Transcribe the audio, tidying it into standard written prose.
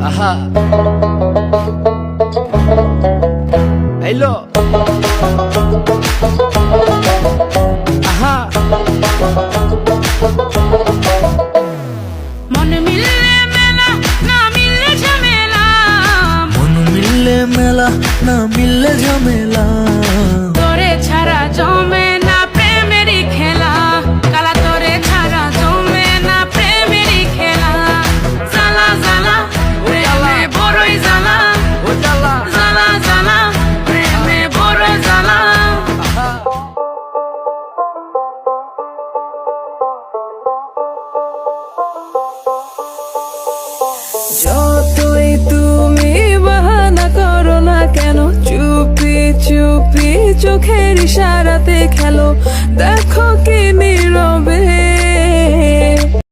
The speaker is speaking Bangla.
আহা হ্যালো আহা মন মিললে মেলা না মিললে ঝামেলা, মন মিললে মেলা না মিললে ঝামেলা, তোরে ছাড়া জমে না প্রেমেরই খেলা, কালা তোরে ছাড়া জমে না প্রেমেরই খেলা। জ্বালা জ্বালা প্রেমে বড়ই জ্বালা, ও জ্বালা জ্বালা জ্বালা প্রেমে বড় জ্বালা। আহা যতই তুমি বাহানা করো না কেন, চুপি চুপি চোখের ইশারাতে খেলো, দেখো কি নীরব